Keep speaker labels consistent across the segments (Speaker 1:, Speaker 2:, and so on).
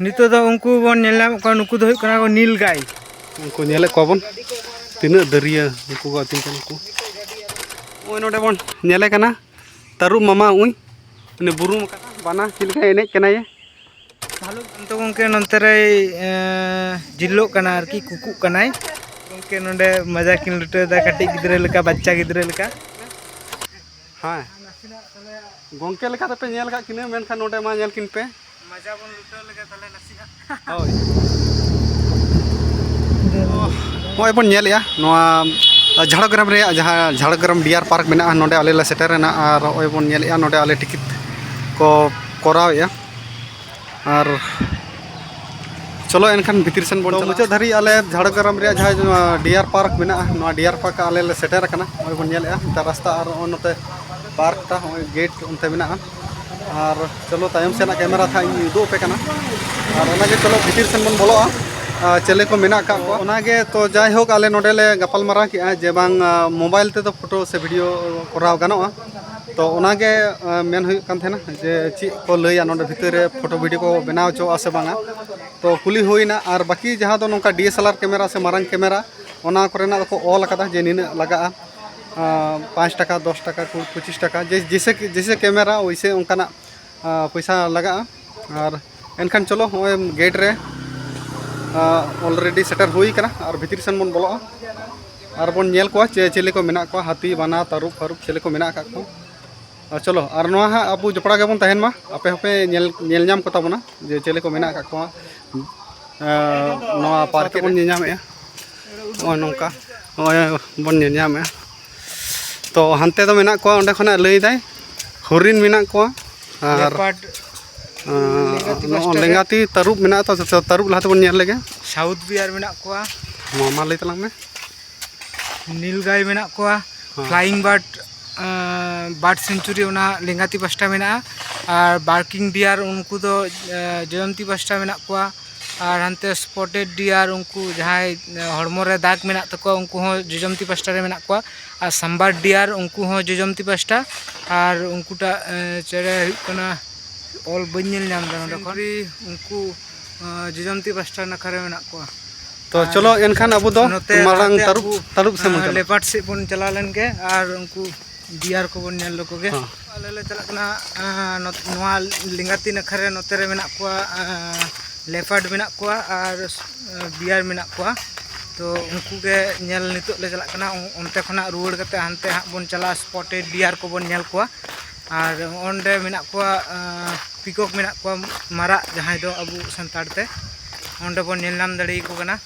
Speaker 1: नितो दो उनको बन नेला को नुकु दो कना को नील गाय
Speaker 2: उनको नेले को बन तीन दरिया उनको को तीन को ओय नोडे बन नेले कना तारु मामा उई ने बुरुम कना बाना चिलका एने कना ये
Speaker 1: हालो तो उनके नंतरे जिल्लो कना आरकी कुकु कनाय उनके नोडे मजा किन लुटे दा कटी गिद्रे लेका बच्चा गिद्रे लेका
Speaker 2: हां गोंके लेका पे नेल का किने मेनखा नोडे मा नेल किन पे
Speaker 1: मजा बन लुटे लेका तले नसिया
Speaker 2: होय होय बन नेल या नोआ झाड़ग्राम रे जहां झाड़ग्राम डियर पार्क मेना नोडे आले ला सेटरना और होय बन नेल या नोडे आले टिकट को कराव या और चलो एनखान भितर सेन बन मुचाद धारी आले झाड़ग्राम रे जहां डियर पार्क मेना नोआ डियर पार्क आले ला सेटर कना होय बन नेल या रास्ता और नोते पार्क ता होय गेट उनते मेना और चलो तायम सेना कैमरा था उदो पे कना और ओनागे चलो भितर सेन बन बोलोआ चले को मेना का ओनागे तो जाय होक आले नोडेले गपाल मारा कि जे बांग मोबाइल ते तो फोटो से वीडियो कराव गानोआ तो ओनागे मेन हुई कान थेना जे ची को लैया नोडे भितर रे फोटो वीडियो को बनाव चो आसे बांगा तो कुली होइना और बाकी जहां दो नोका डीएसएलआर कैमरा से मारंग कैमरा ओना कोरेना को ऑल कदा जे निन लगा 5 टका 10 टका 25 टका जैसे जैसे कैमरा वैसे उनकाना पैसा लगा और एनखान चलो गेट रे ऑलरेडी सेटर हुई कना और भितर सेन बन बोलो और बन नेल को चेले को मेना को हाथी बाना तारुब फारुब चेले को मेना का चलो और नोआ हा अब जपड़ा के बन तहन मा आपे हपे नेल नाम को ताबना जे चेले को मेना का नोआ पार्क बन नेल नाम ओ नोका बन नेल नाम तो हानते तो मेना को ओंडे खना लई दाय हरिन मेना को और लेंगाती तारुब मेना तो तारुब लहाते बन नेल लेगे
Speaker 1: साउथ बिहार मेना कोआ
Speaker 2: मामा लई तलांग में
Speaker 1: नील गाय मेना कोआ फ्लाइंग बर्ड सेंचुरी उना लेंगाती पास्टा मेना और बार्किंग डियर उनको दो जयंती पास्टा मेना कोआ और हानते स्पॉटेड डियर उनको जहां हड़मो रे दाग मेना तको उनको हो जयंती पास्टा रे मेना कोआ और सांबार डियर उनको हो जयंती पास्टा और उनकुटा चेरे कना ऑल बन्यल नाम दा नोडे उनको जयंती पास्टा नखरे मेना कोआ
Speaker 2: तो चलो एनखान अब दो मारंग तारुब तारुब से
Speaker 1: लेपर्ड से बन चला लेन के और उनको डियर को बन नेल लोको के आले ले चला कना नोआ लिंगाती नखरे नोते रे मेना कोआ लेपर्ड मेना कोआ और बियर मेना कोआ तो उनको के नेल नितो ले चला कना उनते खना रुवाड़ कते हानते हा बन चला स्पॉटेड डियर को बन नेल कोआ और ओंडे मेना कोआ पिकॉक मेना कोआ मारा जहां दो अबु संताड़ ते ओंडे बन नेल नाम दड़ी को कना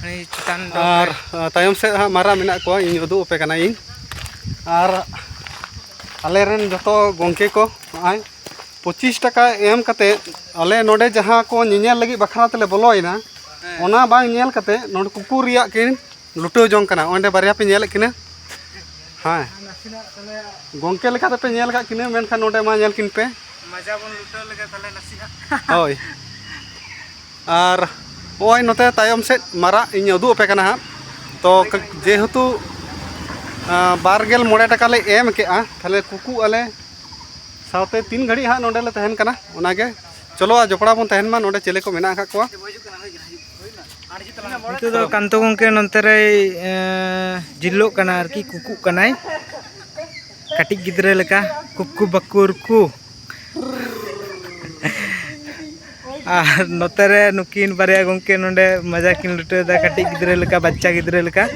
Speaker 1: चितान
Speaker 2: और तायम से मारा मेना को इन उदु पे कना इन और आलेरन जतो गोंके को आय 25 टका एम कते आले नोडे जहां को निनेल लगी बखरा तले बोलोइना ओना बांग नेल कते नोड कुकुर रिया किन लुटो जोंग कना ओंडे बारिया पे नेल किने हां गोंके लेका पे नेल का किने मेनखा नोडे मा नेल किन पे
Speaker 1: मजा बन लुटो लेका तले नसिया
Speaker 2: होय और ओय नोते तायम से मारा इन उदु पे कना तो जेहेतु 12 टका ले एम के थाले कुकु आले साथे 3 घड़ी हाँ नोडे ले तहन कना ओनागे चलो जपड़ा बन तहन मा नोडे चेले को मेना का कोआ
Speaker 1: तो दो कांतो गंके नंते रे जिल्लो कना आरकी कुकु कनाय काटी गिद्रे लेका कुकु बकुर को और नोते रे नुकिन बारिया गंके नोडे मजा किन लुटे दा काटी गिद्रे लेका बच्चा गिद्रे लेका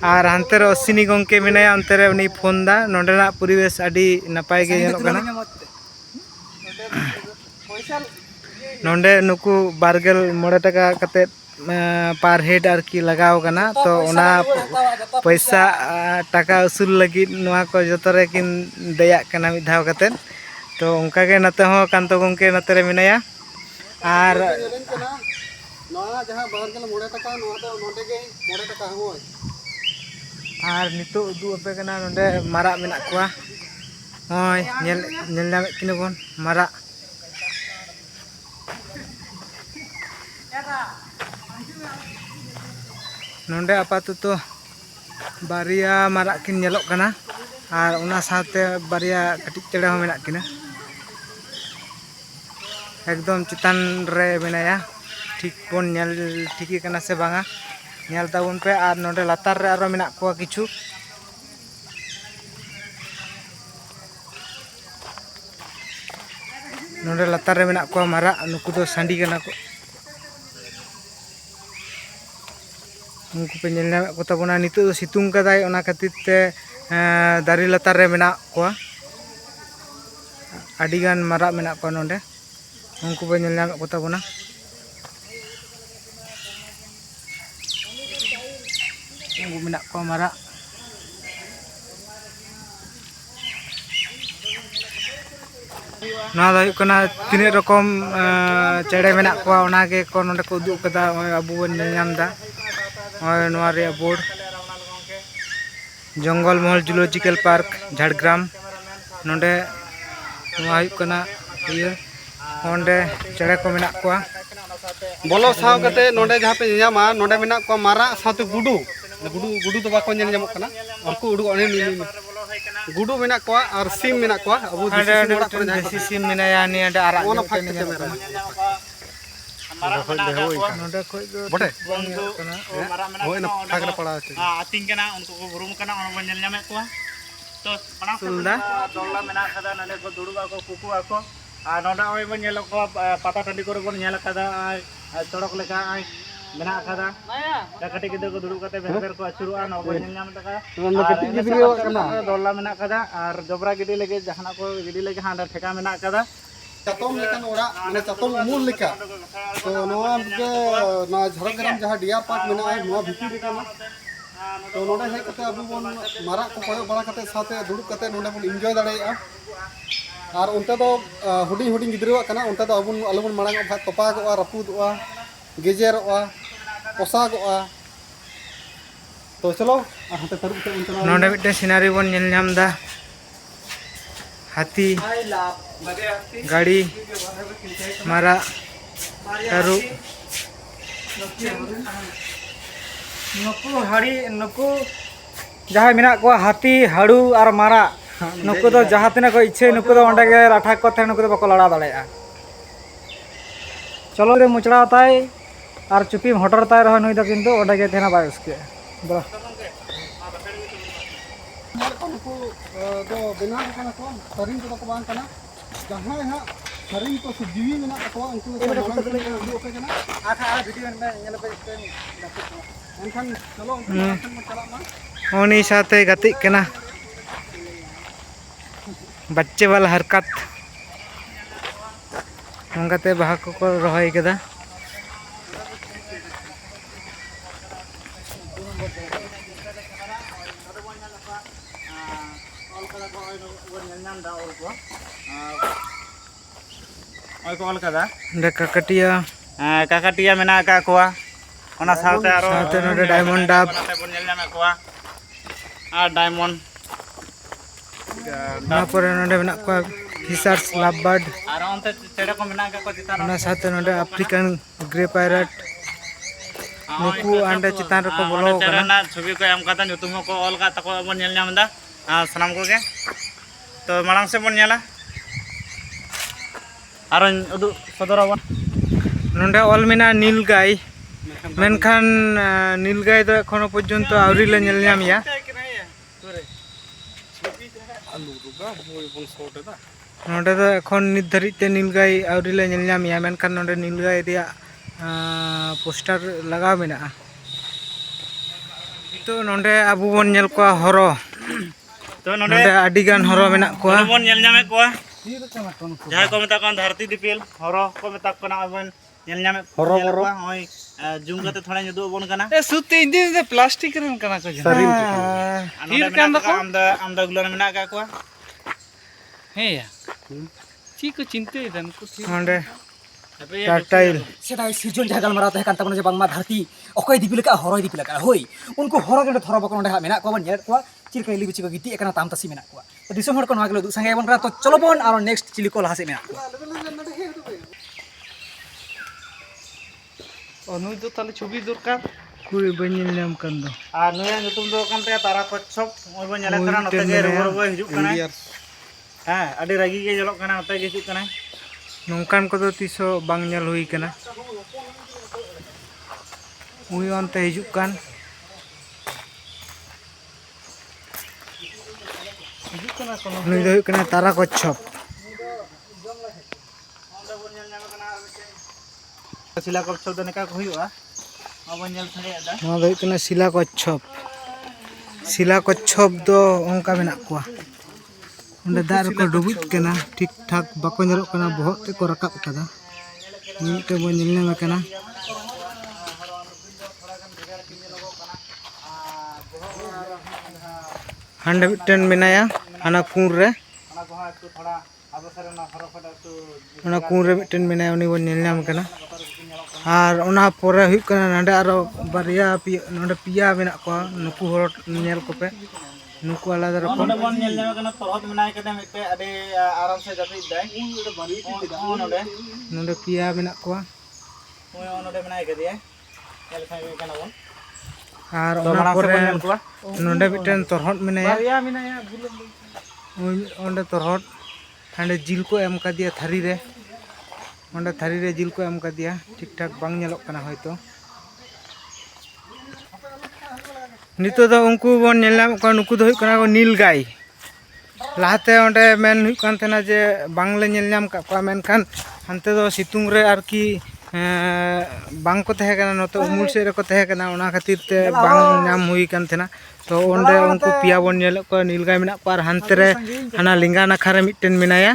Speaker 1: और हानते रे अश्विनी गंके मेनाया अंते रे उनी फोन दा नोडेना परिवेश आडी नपाय गे नेलो कना नोडे नुकु 12 टका कते पर हेड आरकी लगाव कना तो ओना पैसा टाका उसूल लगी नोआ को जतो रे किन दया कना मि धाव कते तो उनका के नते हो कांतो गंके नते रे मेनाया और नोआ जहां 12 टका नोआ तो नोडे गे 9 टका होय और नितो उदु पे कना नोडे मारा मेना कोआ होय नेल नामे किने बन मारा नोडे आपाततो बारिया मारा किन नेलोक कना और उना साथे बारिया कटिक चेड़ा हो मेना किना एकदम चितान रे मेनाया ठीक बन नेल ठीकी कना से बांगा नेल ताबुन पे आर नोडे लातार रे आरो मेना को किछु नोडे लातार रे मेना को मारा नुकु दो सांडी कना को उनको पे नेल नाम को ताबुना नितो सितुंग कदाय ओना खातिर ते दारी लातार रे मेना को आडिगान मारा मेना को नोडे उनको पे नेल नाम को ताबुना उनको मेना को मारा ना तीन रकम चेड़े मेना को ओनागे को नोडे को उदुग कदा अबु बन नामदा बोर्ड जंगल महल जूलॉजिकल पार्क झाड़ग्राम नोडे ओंडे चेड़े को मेना को
Speaker 2: बोलो साव कते नोडे जहाँ पे ᱧᱟᱢᱟ नोडे मेना को मारा साथे गुडू गुडू गुडू तो बाको ñel ᱧᱟᱢᱚᱜ ᱠᱟᱱᱟ उनको उडू अने गुडू मेना को और सिम मेना को अबु
Speaker 1: देसी सिम मेनाया नि अंडे आरा
Speaker 2: ओना फाक कते
Speaker 1: नोडे कोई दो
Speaker 2: बटे
Speaker 1: कना
Speaker 2: होय ना फाक रे पड़ा
Speaker 3: आतिंग कना उनको को बुरुम कना ओन बन ñel ᱧᱟᱢᱮ को तो मना
Speaker 1: सुलदा
Speaker 3: डोला मेना कदा नले को दुड़ुबा को कुकु आको आ नोडा ओय बन ñel को पाता टंडी करे बन ñel कदा तोड़क लेका मेना कदा कटी गिदर को दुड़ु कते बेहतर को अचुरुआ न बन ñel ᱧam तका
Speaker 2: कटी गिदर कना
Speaker 3: डोला मेना कदा और जबरा गिडी लगे जहाना को गिडी लगे हांडा ठेका मेना कदा
Speaker 2: चातम लेकन ओरा माने चातम मूल लेका तो नोआ के ना झारग्राम जहां डीआर पार्क मेना है नोआ भिती लेका तो नोडे हे कते अबु बन मारा को कोय बड़ा कते साथे दुड़ु कते नोडे बन एन्जॉय दाड़ेया और उनते तो हुडी हुडी गिदरवा कना उनते तो अबुन अलबुन मांग भाग तोपागोआ रपुदोआ गेजेरोआ पोसागोआ तो चलो हाते तरुब के उनते
Speaker 1: नोडे मिटे सिनारी बन नेल नामदा हाथी गाड़ी मारा तारु नुकु हाड़ी नुकु जहाँ मेना को हाथी हाड़ू और मारा नुकु दो जहाँ तिना को इच्छे नुकु दो ओंडे के लाठा को थे नुकु दो बको लड़ा दाड़ेया चलो रे मुचड़ा ताय और चुपी हटर ताय रह नुई दो किंतु ओंडे के थेना बाय उसके बरा
Speaker 2: तो बिना कना को सरिन तो को बांग कना जहां है सरिन को सुजीवी मेना को उनको ओके कना आखा वीडियो में नेल पे एनखान चलो चला मा
Speaker 1: उनी साथे गति कना बच्चे वाला हरकत मंगाते बाहा को रहोय कदा
Speaker 3: ओय को ऑल कदा
Speaker 1: देखा कटिया
Speaker 3: काकाटिया मेना का कोआ ओना साथे आरो
Speaker 1: साथे नोडे डायमंड डाब
Speaker 3: बन ñel ᱧamᱮ कोआ आ डायमंड
Speaker 1: ना पर नोडे मेना को फिशर्स लव बर्ड
Speaker 3: आरो onte चेड़े को मेना का को चितान
Speaker 1: ना साथे नोडे अफ्रीकन ग्रे पैरट नुकु अंडे चितान रे को बोलो
Speaker 3: चेड़े
Speaker 1: कना
Speaker 3: ना छवि को एम काता nyutum को ऑल का तको बन ñel ᱧamदा सनाम को के तो मांग से बन ñela आरो उदु सदरावन
Speaker 1: नोडे ऑल मेना नीलगाय मेनखान नीलगाय दो एखोनो पर्यंत आवरी ले नेल नामिया नोडे दो एखोन नित धरि ते नीलगाय आवरी ले नेल नामिया मेनखान नोडे नीलगाय रिया पोस्टर लगाव मेना तो नोडे आबु बन नेल को हरो
Speaker 3: तो
Speaker 1: नोडे आडिगान हरो मेना को
Speaker 3: बन ñel ᱧamᱮ कोआ जहां को मेता कोन धरती दिपिल हरो को मेता कोना बन ñel ᱧamᱮ हरो हरो होय जूम करते थोड़ा युदु बन कना
Speaker 1: ए सुती इंदि दे प्लास्टिक रन कना को
Speaker 2: सरिन
Speaker 3: हिर कान दको आमदा गुलन मेना का कोआ
Speaker 1: हे या ची को चिंते दन को नोडे टाटाइल
Speaker 4: सेदाय सिरजन जहां गलमारा तहे कान तबन जे बांगमा धरती ओकय दिपिल का हरय दिपिल का होय उनको हरो के थरो बको नडे मेना को बन नेट को चिरकय लिबिची को गिती एकना ताम तसी मेना को तो दिसम हर को नवा गेलो दु संगे बन तो चलो बन और नेक्स्ट चिली को लहासे मेना को
Speaker 1: अनुई दो ताले छवि दरकार कुरी बन नेल नाम कान दो
Speaker 3: आ नुया nyutum दो कान ते तारा कच्छप ओय बन ñela कना नते गे रोबो हिजुक कना हां अडी रागी गे जलक कना नते गे हिजुक कना
Speaker 1: नौकान को तीसो बांग नेल हुई कना उई ओनते हिजुक कान नुई दो हुई कना तारा कच्छप
Speaker 3: सिला कच्छप दो नेका को हुयुआ अब नेल थड़े दा
Speaker 1: नवा दो हुई कना सिला कच्छप दो ओंका मेना कुआ उन्हें दार को डुबुज कना ठीक ठाक बाको नेलो कना बहुत ते को रकाब कदा मीटे बो नेलने में कना हांडे मिटन मेनाया हाना कूर रे ओना कूर रे मिटन मेनाया उनी बो नेल नाम कना और ओना पोरे हुई कना नांडे आरो बारिया नोंडे पिया मेना को नुकु हर नेल कोपे नुकु आलादा रकम
Speaker 3: नोंडे बन नेल जामे कना तरहत मेनाय कदे मिटे अडे आराम से जापि दाय नोंडे
Speaker 1: नोंडे पिया मेना को
Speaker 3: नोंडे मेनाय कदे नेल खाय कना बन
Speaker 1: और ओना पोरे नोंडे मिटन तरहत मेनाया
Speaker 3: बारिया मेनाया
Speaker 1: ओंडे तरहत हांडे जिल को एम का दिया थारी रे ओंडे थारी रे जिल को एम का दिया ठीक ठाक बांग नेलोक कना होयतो नितो दो उनको बन नेलाम को नुकु दो हुई कना को नील गाय लाते ओंडे मेन हुई कान थेना जे बांगले नेल नाम का को मेनखान हानते दो सितुंग रे आरकी बांग को तहे कना नते उमुल से रे को तहे कना ओना खातिर ते बांग नाम हुई कान थेना तो ओंडे उनको पिया बन नेल को नील गाय मेना पर हानते रे हाना लिंगा नाखा रे मिटन मेनाया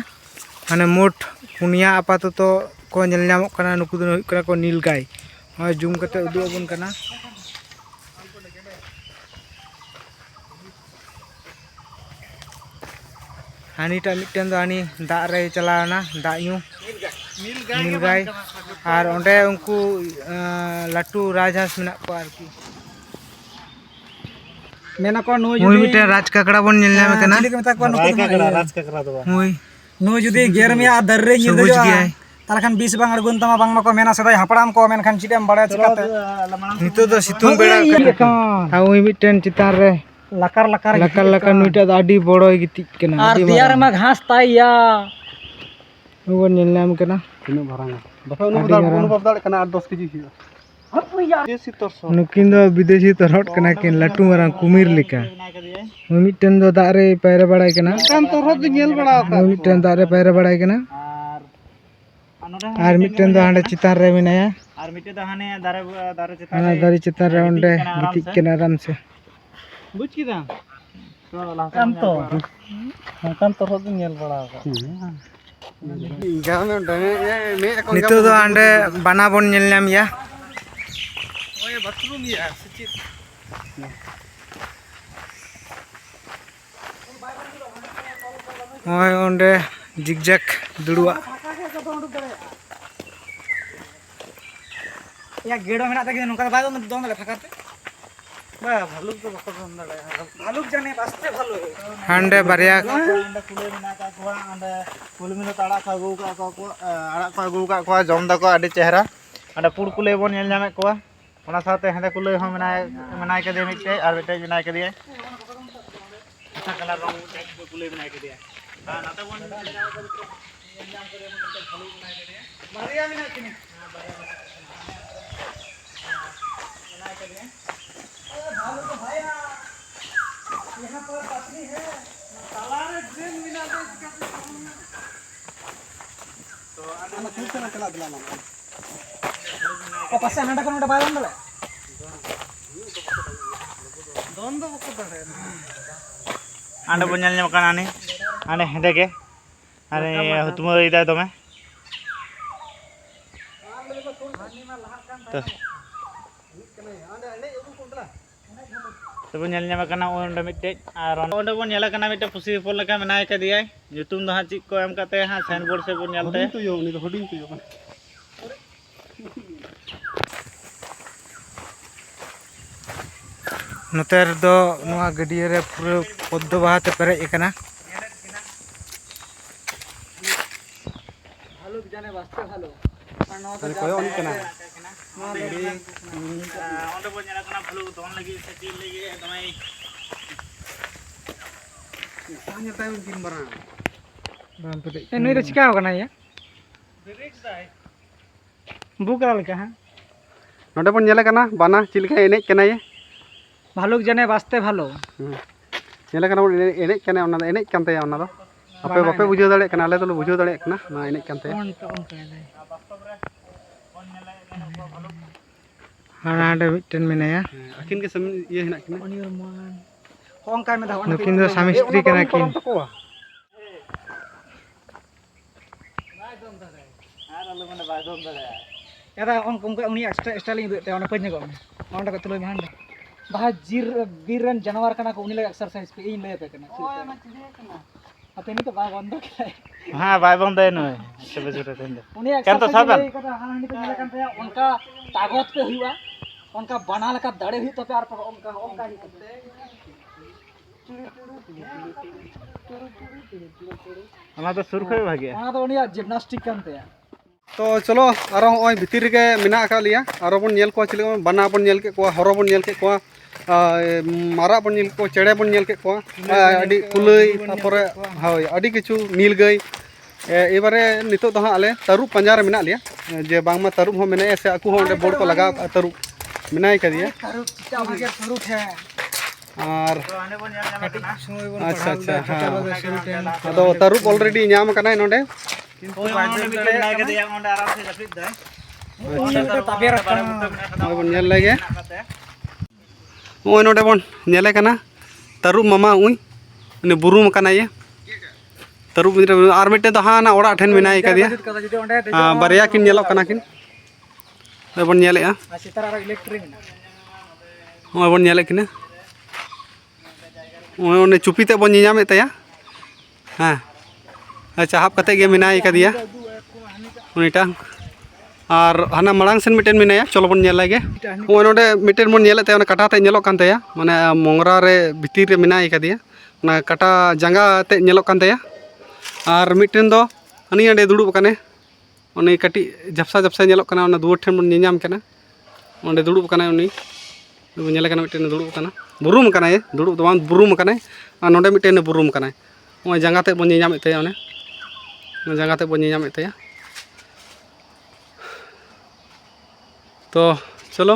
Speaker 1: हाने मोट पुनिया आपाततो को नेल नामक कना नुकु दो हुई कना को नील गाय और जूम कते उदु अबन कना हानीटा मिटन दो हानी दा रे चलाना दा न्यू नील गाय और ओंडे उनको लाटू राजहांस मेना को आरकी
Speaker 4: मेना को नो
Speaker 1: मुई मिटे राज काकड़ा बन नेल नाम कना
Speaker 4: चिली के मता को नुकु
Speaker 3: राज ककरा दो
Speaker 1: मुई
Speaker 4: नो जुदी गेर में आ दर रे निल
Speaker 1: सबुज
Speaker 4: दो
Speaker 1: गया
Speaker 4: तार खान 20 बांग अड़गुन तमा बांग मको मेना सदाय हपड़ाम को मेन खान चिडेम बड़ा चिकाते
Speaker 1: नितो दो सितुंग बेड़ा आ उई मिटन चितार रे
Speaker 4: लकार लकार
Speaker 1: लकर लकर नुइटा द आडी बड़ो गिति कना
Speaker 4: और दियार में घास ताइया
Speaker 1: वो नेल नाम कना
Speaker 2: तीन भरांगा बता अनुभव दाड़ कना 8-10 केजी हिया देसी तरसो
Speaker 1: नुकिन दो विदेशी तरहट कना किन लाटू मारां कुमिर लेका मुई मिटन दो दा रे पैरा बड़ाय कना
Speaker 2: कान तरहत नेल बड़ा
Speaker 1: मुई मिटन दा रे पैरा बड़ाय कना और मिटन दो हांडे चितार रे मेनाया
Speaker 3: और मिटे द हाने दारे चिता
Speaker 1: हाना दारी चितार रे ओंडे गिति कना आराम से
Speaker 3: बुझ किदा तो लांकान तो लांकान तरहत नेल बड़ा
Speaker 2: गाम में डने मे को
Speaker 1: नितो दो हांडे बाना बन नेल नाम या
Speaker 3: ओए बाथरूम या सचित
Speaker 1: ओय ओंडे जिगजैग दुड़ुआ
Speaker 4: या गेडो मेना तक नोका बाय दोन दले फकाते
Speaker 3: बा भालुक तो बको दम दले
Speaker 4: भालुक जाने बास्ते भालो
Speaker 1: हांडे बारिया
Speaker 3: अंडा कुले मेना का कोआ अंडा कुल मिनो ताड़ा का गु का को आड़ा का गु का कोआ जम दको आडी चेहरा अंडा पुड़ कुले बन नेल जामे कोआ ओना साथे हेंदे कुले हो मेनाय के दे मिटे और बेटे बनाय के दिए अच्छा कलर रंग कुले बनाय के दिए हां नाते बन नेल जाम करे भालू बनाय के दिए बारिया मेना किने बनाय के दिए भालू तो भाईया यहाँ पर पत्नी है ताला रे ट्रेन बिना दे इसका तो
Speaker 2: ana susah nak kena dilanam
Speaker 4: ओ पसे हंडा को बाय दोन दले
Speaker 3: दोन दो बको दे आंडे बन्याल ᱧᱟᱢ ᱠᱟᱱᱟ ᱟᱱᱮ आने हेंदे के अरे हुतुम इदा दमे तो तब नेल ᱧᱟᱢ ᱠᱟᱱᱟ ओंडे मिटे और ओंडे बन नेल कना मिटे पुसी फोल लका मेनाय के दियाय ᱧᱩᱛᱩᱢ ᱫᱚ ᱦᱟᱸᱜ ᱪᱤक को एम करते हां साइन बोर्ड से बन नेलते
Speaker 2: तो यो उनी तो होडिंग तो यो
Speaker 1: नोतेर दो नोआ गडिया रे पूरा पद्म बाहा ते पेरेज एकना
Speaker 4: भालुक जाने बास्ते भालो
Speaker 2: अरे कोई उनी कना
Speaker 3: ओंडे बन नेल कना भालू दोन लगी से चील लगी दमै
Speaker 2: Tanya time tin barang.
Speaker 1: बाम पे
Speaker 4: ए नई रे चिका हो कना या बुक करा लेका हाँ
Speaker 2: नोडे बन नेले कना बाना चिलका एनेज कना ये
Speaker 4: भालुक जने वास्ते भालो
Speaker 2: नेले कना एनेज कना ओना एनेज कानते ओना दो आपे बापे बुझाव दाड़े कना आले तो बुझाव दाड़े कना ना एनेज कानते
Speaker 1: हांडे मिटन मेनाया
Speaker 2: अकिन के समी ये हेना किना
Speaker 4: होंका में धावन
Speaker 1: नुकिन दो स्वामी स्त्री कना किन
Speaker 4: यादा उनका उनी स्टाइलिंग दे ओना पजने को ओंडा को तुलोय मांडा बाहा वीरन जानवर कना को उनी लगे एक्सरसाइज पे इन ले पे कना अते नि तो बा बंद के
Speaker 3: हाँ बाय बंद है नय सबे जुटे तेंदे
Speaker 4: उनी
Speaker 3: केन तो
Speaker 4: एक्सरसाइज
Speaker 3: साबन
Speaker 4: कदा हांडी पे मिले कान उनका ताकत पे हुआ उनका बना लका दाड़े हुई तो पे और उनका ही करते
Speaker 3: हमारा तो सुर खय भागे
Speaker 4: ओना तो उनी जिम्नास्टिक कानते
Speaker 2: तो चलो आरो ओय भितिर गे मेना का लिया आरो बन नेल को चिले बाना बन नेल के को हरो बन नेल के को मारा बन नेल को चेड़े बन नेल के को अडी कुलई तारपरे होय अडी किछु नील गई एबारे नितो तो हा आले तारुब पंजार मेना लिया जे बांगमा तारुब हो मेने से आकु हो बोर्ड को लगा तारुब मेनाय का दिया
Speaker 4: तारुब चिटा भागे तारुब है
Speaker 2: और
Speaker 3: तो आने बन नेल जाना
Speaker 2: अच्छा अच्छा हां तो तारुब ऑलरेडी नाम कना नोडे
Speaker 3: कोई ओने मिटे ना के दिया ओंडे आराम से जपित दे
Speaker 4: तबेर
Speaker 2: ओय बन नेल लेगे ओय नोडे बन नेले कना तारुब मामा उई ने बुरुम कना ये तारुब आर मिटे तो हां ना ओड़ा ठेन मेनाय का दिया बारिया किन नेलो कना किन ओय बन नेलेआ
Speaker 4: सितारा इलेक्ट्रिक
Speaker 2: ओय बन नेले किना ओय ओने चुपीते बन नियामे तया हां अच्छा हाफ कते गे मेनाय का दिया उनीटा और हाना मड़ांग सेन मिटेन मेनाया चलो बन नेल लागे ओय नोडे मिटेन बन नेलते ओने काटा ते नेलो कान तया माने मोंगरा रे भितिर रे मेनाय का दिया ना काटा जांगा ते नेलो कान तया और मिटेन दो अनि अंडे दुड़ुब कने ओने कटी झपसा झपसा नेलो कना ओना दुवर ठेन बन नियाम कना ओंडे दुड़ुब कना उनी नेले कना मिटेन दुड़ुब कना बुरुम कना ये दुड़ुब दो बुरुम कना और नोडे मिटेन बुरुम कना ओय जांगा ते बन नियाम तया ओने जांगा ते बन नियाम तया तो चलो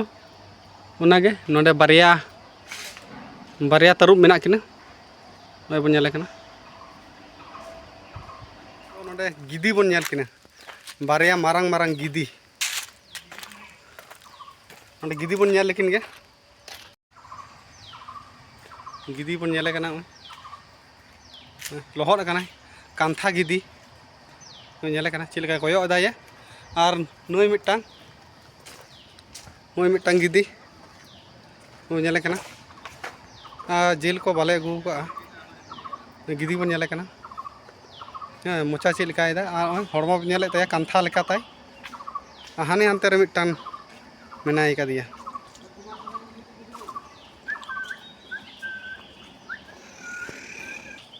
Speaker 2: उनागे नोडे बारिया बारिया तारुब मेना किना ओय बन नेले कना नोडे गिदी बन नेल किना बारिया मारंग मारंग गिदी नोडे गिदी बन नेल लेकिन गे गिदी बन नेले कना लोहड कना कांथा गिदी नेले कना चिलका कोयो दाये और नोय मिटांग ओय मिटांग गिदी ओय नेले कना जेल को बाले अगू का गिदी बन नेले कना मोचा चेक लेकायदा हड़मो नेले तया कांथा लेका ताय हाने हानते रे मिटांग मेनाय का दिया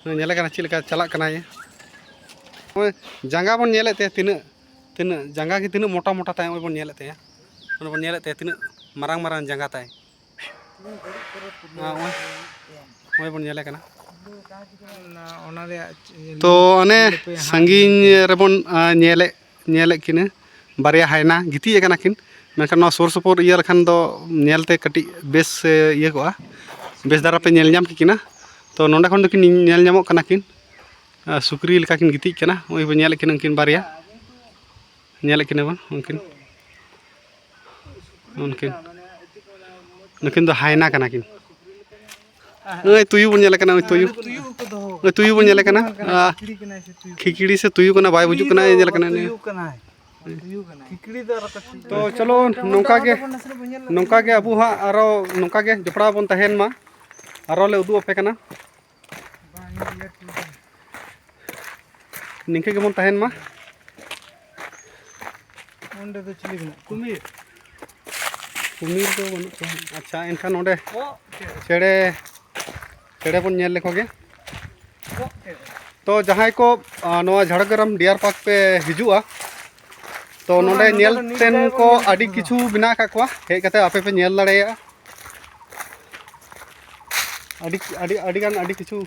Speaker 2: नेले कना चिलका चला कना ये ओय जांगा बन नेले ते तिना तिना जांगा की तिना मोटा मोटा ताय ओय बन नेले ते ओने बन नेले ते तिना मारंग मारंग जांगा ताय ओय बन नेले कना
Speaker 1: ओना रे
Speaker 2: तो अने संगीन रेबन नेले नेले किने बारिया हायना गिती कना किन मेनखान ना सोर सुपुर इया लखान दो नेलते कटी बेस इया को बेस दारा पे नेल नाम किना तो नोंडा खन दो किन नेल नामो कना किन सुक्री लेका किन गिती कना ओय बन नेले किन उनकिन बारिया नेले किन बन उनकिन उनकिन उनकिन दो हायना कना किन ओय तुयु बन नेले कना ओय तुयु बन नेले कना खिकड़ी से तुयु कना बाय बुजु कना नेले कना तो चलो नौका के अबू हाँ आरो नौका के जपड़ा बन तहन मा आरो ले उदू अपे कना निंके के बन तहन मा
Speaker 1: ओंडे तो चिली बना कुमीर
Speaker 2: कुमीर तो बन अच्छा इनखान ओंडे चेड़े चेड़े बन नेल लेको गे तो जहां को नवा झाड़ग्राम डियर पार्क पे हिजुआ तो नोडे नेल तेन को आदि किछु बिना का को हे कते आपे पे नेल लड़ेया आदि आदि आदि गान आदि किछु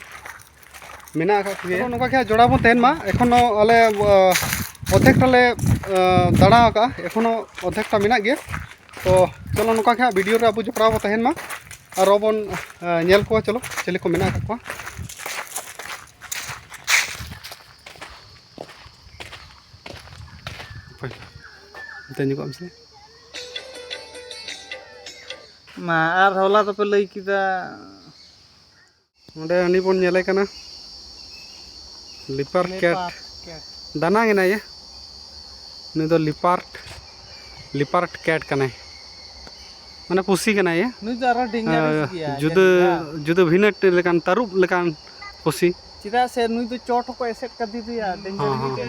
Speaker 2: मेना का के नोका के जोड़ा बन तेन मा एखोनो आले অর্ধেকটা লে দাঁড়া আঁকা এখনো অর্ধেকটা মেনা গিয়া তো চলো নৌকা খায় ভিডিও রে আবু জপড়াও বো তাহেন মা আর বন নেল কোয়া চলো চেলে को मेना कोआ तेन को हमसे
Speaker 1: मा आर होला तो पे लई किदा
Speaker 2: नोडे हनी बन नेले कना लिपर कैट दाना गेना ये ने तो लिपार्ट कैट कना माने पुसी कना ये
Speaker 1: नुई तो आरो डेंजरस गया
Speaker 2: जुद जुद भिनट लेकान तारुब लेकान पुसी
Speaker 1: चिदा से नुई तो चोट को एसेट कर दी दिया डेंजर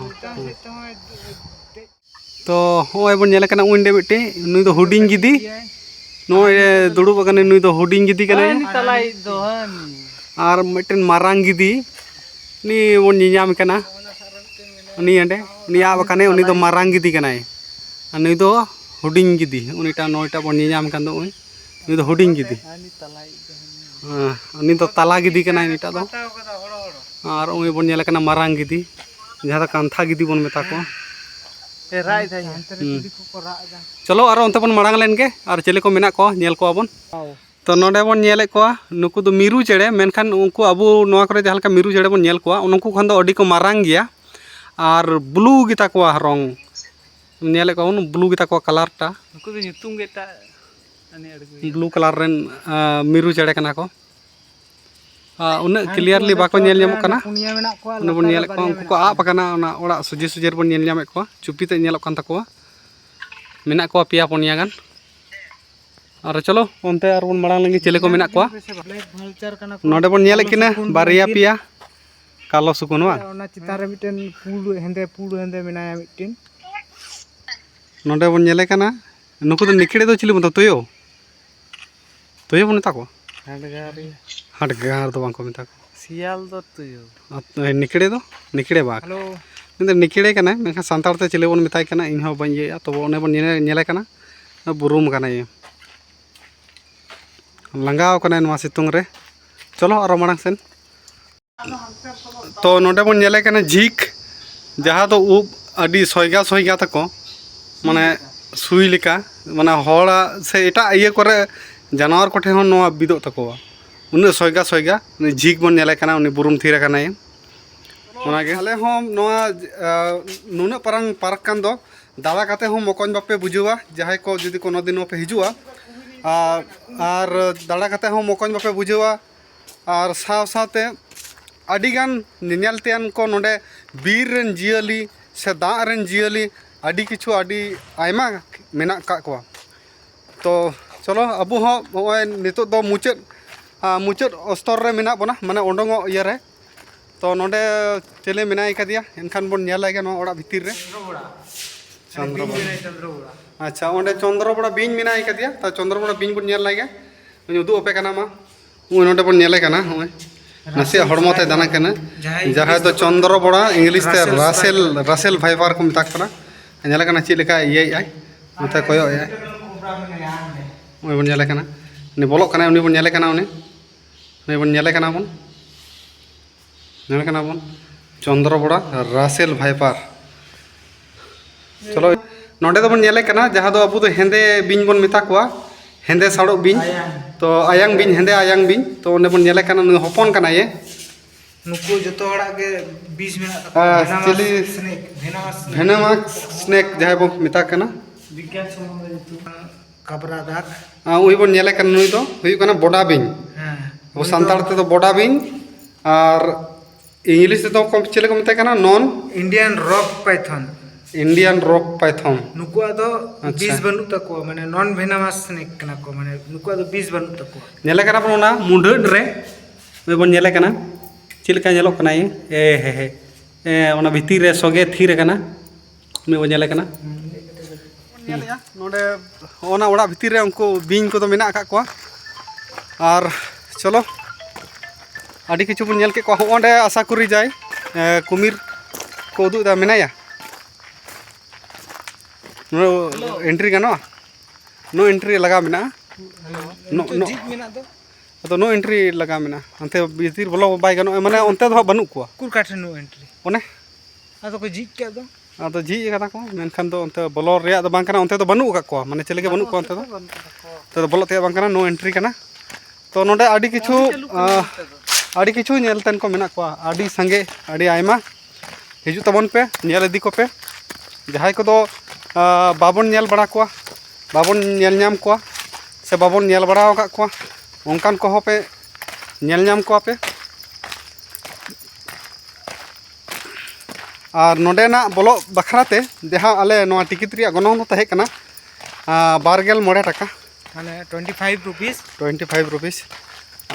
Speaker 2: तो होय बन नेले कना उंडे मिटे नुई तो हुडिंग गिदी नोय दुड़ुब कने नुई तो हुडिंग गिदी कना
Speaker 1: तलाई दोहन
Speaker 2: आर मिटन मारांग गिदी नी बन नियाम कना नी अंडे नी आब कने उनी तो मारांग गिदी कना नुई तो हुडिंग गिदी उनीटा नोयटा बन नियाम कन दो नुई तो हुडिंग गिदी उनी तो तला गिदी कना नीटा दो और उनी बन नेले कना मारांग गिदी जहां दा कांथा गिदी बन मेता को
Speaker 1: ए राय था हंते गिदी को राजा
Speaker 2: चलो आरो उनते बन मारांग लेन के और चेले को मेना को नेल को बन तो नोडे बन नेले को नुकु दो मिरु चेड़े मेनखान उनको अबु नोआ करे जहां का मिरु चेड़े बन नेल को उनको खन दो अडी को मारांग गया और ब्लू गिता को रंग नेले को ब्लू गिता को कलर टा
Speaker 1: नुकु दो nyutung गेटा अनि अडगु
Speaker 2: ब्लू कलर रेन मिरु चेड़े कना को उन क्लियरली बाको नेल ᱧᱟᱢᱚᱜ कना
Speaker 1: पुनिया मेना को
Speaker 2: उन बन नेल को उनको आप कना ओना ओड़ा सुजे सुजेर बन नेल ᱧᱟᱢᱮ को चुपी ते नेलक कान तको मेना को पिया पुनिया गान और चलो उनते और बन मारांग लगी चेले को मेना को
Speaker 1: ब्लैक भल्चर कना
Speaker 2: नोडे बन नेल किना बारिया पिया कालो सुकुन वा
Speaker 1: ओना चितार रे मिटेन पूल हेंदे मेनाया मिटेन
Speaker 2: नोडे बन नेले कना नुकु तो निकड़े दो चिली मत तोयो बन ता को हटगार तो बांको मेता को
Speaker 1: सियाल दो तुयो
Speaker 2: निकड़े बा
Speaker 1: हेलो
Speaker 2: निकड़े कना मेखा सांतार ते चिले बन मेताय कना इन हो बन ये तो ओने बन नेले कना बुरुम कना ये लंगाव कना नवा सितुंग रे चलो आरो मांग सेन तो नोडे बन नेले कना झीक जहाँ तो उब अडी सोयगा तको माने सुई लिका माने हड़ा से एटा इये करे जानवर कोठे हन नवा बिदो तको उन्हें सोयगा झीक बन नेले कना उनी बुरुम थीर कना ये ओनागे आले हम नवा नुना परंग पार्क कान दो दादा काते हम मकन बापे बुझुवा जहाय को जदी कोनो दिन पे हिजुआ और दादा काते हम मकन बापे बुझुवा और साव साथे अडिगान निनेलतेन को नोडे बीर रेन जियली से दा रेन जियली अडी किछु अडी आयमा मेना का को तो चलो अबु हो ओय नितो दो मुचत स्तर रे मेना बना माने ओंडंगो इया रे तो नोडे चेले मेनाय कदिया एनखान बन नेलाय नो ओड़ा भितिर रे चंद्रबड़ा अच्छा ओंडे चंद्रबड़ा बिन मेनाय कदिया तो चंद्रबड़ा बिन बन नेल लागे उदु ओपे कना मा उ नोडे बन नेले कना होय नसे हड़मोते दाना कना जहां तो चंद्रबड़ा इंग्लिश ते रासेल फाइबर को मेता कना नेले कना ची लेका इये आय मते कोयो आय ओय बन नेले कना ने बोलो कना उनी बन नेले कना उनी बन नेले कना बन चंद्रबड़ा रासेल भाइपर चलो नोडे तो बन नेले कना जहां दो अबु तो हेंदे बिन बन मेता कोआ हेंदे साड़ो बिन तो आयांग बिन हेंदे आयांग बिन तो ओने बन नेले कना हपन कना ये
Speaker 1: नुकु जतो हड़ा के 20 मिनट
Speaker 2: चिली भेनामास स्नेक जहां बन मेता कना
Speaker 1: विज्ञान संबंध जतो कबरा दाग
Speaker 2: उही बन नेले कना नुई तो हुई कना बोडा बिन वो संतार ते तो बोडा बिन और इंग्लिश तो कम चले को मेता कना नॉन
Speaker 1: इंडियन रॉक पाइथन नुकु आदो 20 बनु तको माने नॉन भेनामास स्नेक कना को माने नुकु आदो 20 बनु तको
Speaker 2: नेले कना बन ओना मुंडड रे बन नेले कना चिलका नेलो कना ये हे ओना भितिर रे सोगे थीर कना मे बन नेले कना नेलेया नोडे ओना ओड़ा भितिर रे उनको बिन को तो मेना का को और चलो आदि किछु बन नेल के को ओंडे आशा करी जाय कुमिर को उदु दा मेनाया नो एंट्री गानो नो एंट्री लगा मेना नो
Speaker 1: जीप मेना दो
Speaker 2: तो नो एंट्री लगा मेना अंते भीतर बोलो बाय गानो माने ओनते दो बनु को
Speaker 1: कुर काठे नो एंट्री
Speaker 2: ओने
Speaker 1: आ तो कोई जीप के दो
Speaker 2: ᱟᱫᱚ ᱡᱷᱤᱡ ᱠᱟᱫᱟ ᱠᱚ ᱢᱮᱱᱠᱷᱟन ᱫᱚ ᱚᱱᱛᱮ ᱵᱚᱞᱚ ᱨᱮᱭᱟᱜ ᱫᱚ ᱵᱟᱝ ᱠᱟᱱᱟ ᱚᱱᱛᱮ ᱫᱚ ᱵᱟᱹᱱᱩᱜ ᱟᱠᱟᱫ ᱠᱚᱣᱟ ᱢᱟᱱᱮ ᱪᱮᱞᱮ ᱜᱮ ᱵᱟᱹᱱᱩᱜ ᱠᱚᱣᱟ ᱚᱱᱛᱮ ᱫᱚ ᱵᱚᱞᱚᱜ ᱛᱮᱭᱟᱜ ᱵᱟᱝ ᱠᱟᱱᱟ ᱱᱳ ᱮᱱᱴᱨᱤ ᱠᱟᱱᱟ ᱛᱚ ᱱᱚᱰᱮ ᱟᱹᱰᱤ ᱠᱤᱪᱷᱩ ᱧᱮᱞ ᱛᱮᱱ ᱠᱚ ᱢᱮᱱᱟᱜ ᱠᱚᱣᱟ ᱟᱹᱰᱤ ᱥᱟᱸᱜᱮ ᱟᱹᱰᱤ ᱟᱭᱢᱟ ᱦᱤᱡᱩᱜ ᱛᱟᱵᱚᱱ ᱯᱮ ᱧᱮᱞ ᱤᱫᱤ ᱠᱚᱯᱮ ᱡᱟᱦᱟᱸᱭ ᱠᱚᱫᱚ ᱵᱟᱵᱚᱱ ᱧᱮᱞ ᱵᱟᱲᱟ ᱠᱚᱣᱟ ᱵᱟᱵᱚᱱ ᱧᱮᱞ ᱧᱟᱢ ᱠᱚᱣᱟ ᱥᱮ ᱵᱟᱵᱚᱱ ᱧᱮᱞ ᱵᱟᱲᱟ ᱟᱠᱟᱫ ᱠᱚᱣᱟ ᱚᱱᱠᱟᱱ ᱠᱚᱦᱚᱸ ᱯᱮ ᱧᱮᱞ ᱧᱟᱢ ᱠᱚᱣᱟ ᱯᱮ ᱟᱨ ᱱᱚᱰᱮᱱᱟᱜ ᱵᱚᱞᱚᱜ ᱵᱟᱠᱷᱨᱟᱛᱮ ᱡᱟᱦᱟᱸ ᱟᱞᱮ ᱱᱚᱣᱟ ᱴᱤᱠᱤᱴ ᱨᱮᱭᱟᱜ ᱜᱚᱱᱚᱝ ᱫᱚ ᱛᱟᱦᱮᱸ ᱠᱟᱱᱟ 29 টাকা
Speaker 1: মানে 25 রুপিস
Speaker 2: 25 রুপিস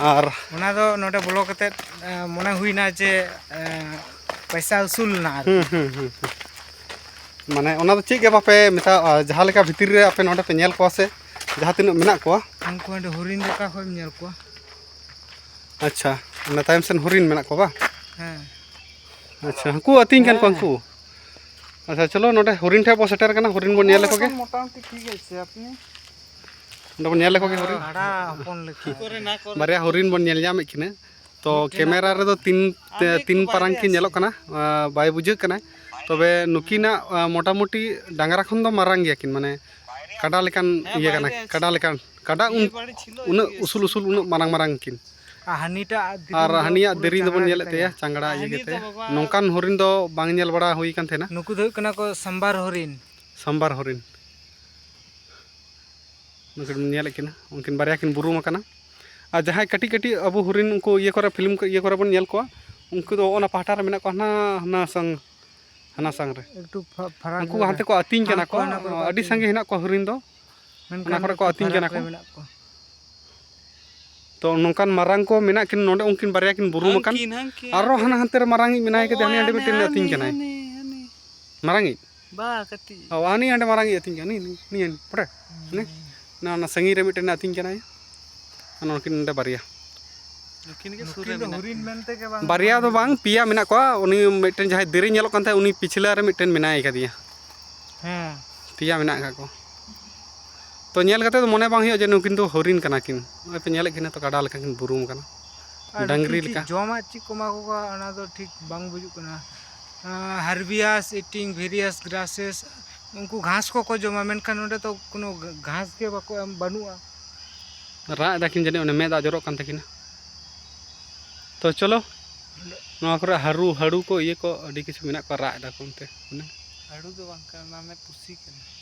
Speaker 2: আর
Speaker 1: ওনা দো নডে বলো কাতে মনে হুই না যে পয়সা উসুল না
Speaker 2: মানে ওনা দো চিক গে বাপে মেতা যাহা লেকা ভিতর রে আপে নডে পে নেল কোয়া সে যাহা তিন মেনা কোয়া
Speaker 1: উনকু অᱸᱰᱮ হরিণ লেকা হই নেল কোয়া
Speaker 2: আচ্ছা না তাইম সেন হরিণ মেনা কোয়া বা
Speaker 1: হ্যাঁ
Speaker 2: আচ্ছা হাঙ্কু আতিং কান কোয়াঙ্কু আচ্ছা চলো নডে হরিণ ঠে বো সেটার কানা হরিণ বো নেল লেকোগে
Speaker 1: মোটামুটি ঠিক আছে আপনি
Speaker 2: নডে বো নেল লেকোগে হরিণ
Speaker 1: ভাড়া হপন লেখি
Speaker 2: বারিয়া হরিণ বো নেল জামে কিনে তো ক্যামেরা রে দো তিন পারাং কি নেলক কানা বাই বুঝে কানা তবে নুকিনা মোটামুটি ডাঙ্গারা খন দো মারাং গিয়া কিন মানে কাডা লেকান ইয়ে কানা কাডা লেকান কাডা উন উসুল উসুল উন মারাং মারাং কিন
Speaker 1: হানিটা
Speaker 2: আর হানিয়া দেরি দো বন নেলে তেয়া চাংড়া ইয়ে গেতে নংকান হরিণ দো বাং নেল বড়া হুই কান থেনা
Speaker 1: নুকু দো কনা কো সাম্বার হরিণ
Speaker 2: সাম্বার হরিণ নুকিন নেলে কিনা উনকিন বারিয়া কিন বুরুম কানা আর যাহাই কাটি কাটি আবু হরিণ উনকু ইয়ে করে ফিল্ম ইয়ে করে বন নেল কোয়া উনকু দো ওনা পাহাটা রে মেনা কোয়া না sang রে
Speaker 1: একটু ফারাক
Speaker 2: উনকু হাতে কো আতিং কানা কো আডি sange হেনা কো হরিণ দো
Speaker 1: মেনখান
Speaker 2: করে কো আতিং কানা কো
Speaker 1: মেনা কো
Speaker 2: তো নংকান Marang ko mena kin nonde ungkin barya kin burum kan aro hana hanter marangi menai ke dani ande miten ating kanai marangi
Speaker 1: ba kati
Speaker 2: awani ande marangi ating kan ni pore ni na sangi re miten ating kanai ano kin ande barya
Speaker 1: नुकिन के सुरे में हरिण मेनते के बांग
Speaker 2: barya do bang pia mena ko uni miten jahai deri nyelok kan tha uni pichla re miten menai ka dia
Speaker 1: हां
Speaker 2: pia mena ka ko तो nail कते तो मने बांग हियो जे नुकिन तो हरिण कना किन ओय पे नेले किन तो काडा लेका किन बुरुम कना डंगरी लेका
Speaker 1: जोमा चिक कोमा को अना तो ठीक बांग बुजु कना हार्बियास इटिंग वेरियस ग्रासेस उनको घास को जोमा मेनखान ओंडे तो कोनो घास के बाको एम बनुआ
Speaker 2: रा दाकिन जने ओने मेदा जरो कान तकिन तो चलो नवा करे हाड़ू को ये को अडी किछु मेना को रा दा कोनते ओने
Speaker 1: हाड़ू दो बांग कना में पुसी कना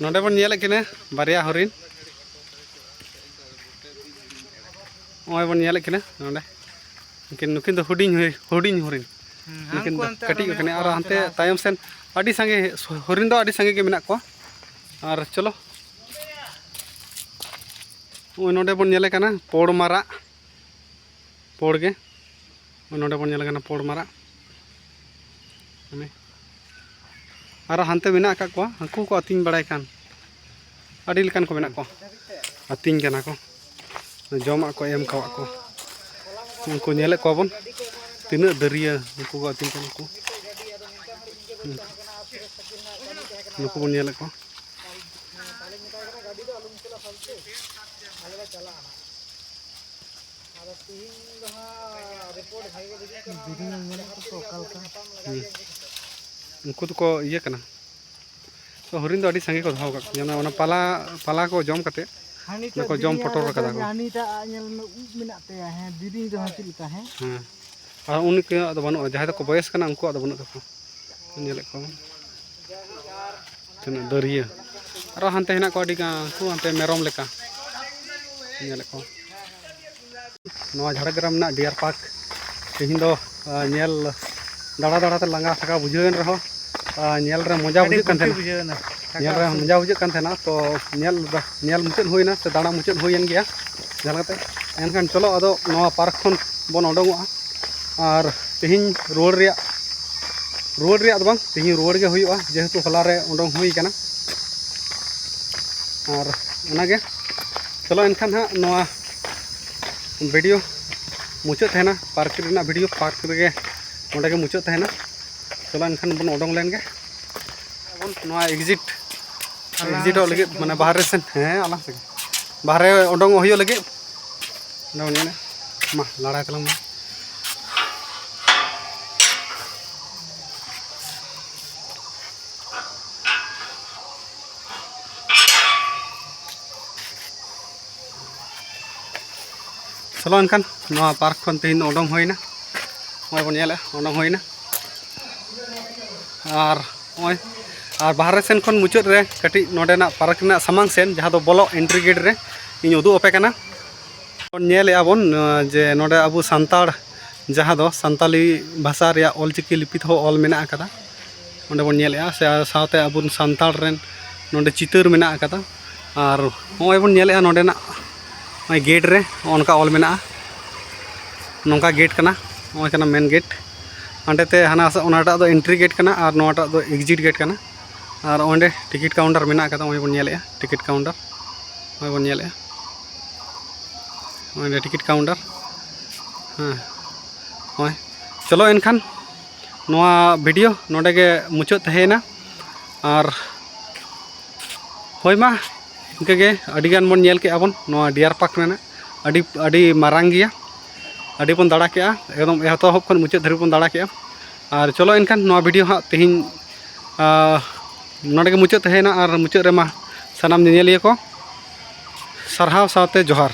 Speaker 2: नोडे बन नेले किने बारिया हरिण ओय बन नेले किने नोडे नुकिन तो हुडिंग हरिण नुकिन कटी कने और हानते तायम सेन अडी संगे हरिण दो अडी संगे के मेना को और चलो ओय नोडे बन नेले कना पोड़ मारा पोड़ गे ओय नोडे बन नेले कना पोड़ मारा और हानते मेना का को हांकू को अतिंग बड़ाय कान अडी लेकान को मेना को अतिंग कना को जमा को एम कावा को उनको नेले को बन तिना दरिया उनको को अतिंग कना को नुको बन नेले को उनको तो को ये कना तो हरिण दो अडी संगे को धाव का जाना ओना पाला को जम कते को जम पटोर कदा को
Speaker 1: हानिटा नेल में उब मेनाते है दिरी दो हां चिलका है
Speaker 2: हां और उनके तो बनो जहां तो बयस कना उनको तो बनो को नेले को तना दरिया और हानते हेना को अडी का को हानते मेरम लेका नेले को नवा झाड़ग्राम ना डियर पार्क तेहिं दो नेल दाड़ा दाड़ा ते लंगा थका बुझेन रहो नेल रे मजा बुझे कान थेना नेल रे मजा बुझे कान थेना तो नेल मुचेद होइना से दाड़ा मुचेद होयन गया जलते एनखान चलो अदो नवा पार्क खन बन ओडोंगोआ और तेहिं रोड रे दो बांग तेहिं रोड गे हुइआ जेहेतु हला रे ओडोंग हुई काना और ओनागे चलो एनखान हा नवा वीडियो मुचेद थेना पार्क रेना वीडियो पार्क रे ओंडे के मुचेद थेना चलो एनखान बन ओडोंग लेन गे बन नवा एग्जिट हो लगे माने बाहर सेन हैं आला से बाहर ओडोंग होयो लगे ने मा लड़ाई तलंग चलो एनखान नवा पार्क खन तेहिन ओडोंग होइना ओय बन नेले ओडोंग होइना और ओय और बाहर सेन खन मुचाद रे कटी नोडेना पार्क ना सामांग सेन जहाँ दो बोलो एंट्री गेट रे इन उदू अपे कना नेले आबन जे नोडे अबु सांताड़ जहाँ दो सांताली भाषा रे ऑलचिकी लिपि हो ऑल मेना अकादा ओंडे बन नेले से साथे अबु सांताड़ रेन नोडे चितर मेना अकादा और ओय बन नेले नोडेना गेट रे उनका ऑल मेना नौका गेट कना ओय कना मेन गेट अंडेते हाना ओनाटा दो एंट्री गेट कना और नोटा दो एग्जिट गेट कना और ओंडे टिकट काउंटर मेना कदा ओय बन नेले टिकट काउंटर ओय बन नेले ओंडे टिकट काउंटर हाँ ओय चलो एनखान नोआ वीडियो नोडे गे मुचाद तहेना और होय मा इनके गे अडिगान बन नेल के आबन नोआ डियर पार्क रेना अडी मारांग गिया अडी बन दाड़ा के एकदम एहतोहब खन मुचाद धरि बन दाड़ा के और चलो एनखान नोआ वीडियो हाँ तेहिन नोडे गे मुचाद तहेना और मुचाद रे मा सनाम नेलिया को सरहाव साथे जोहार।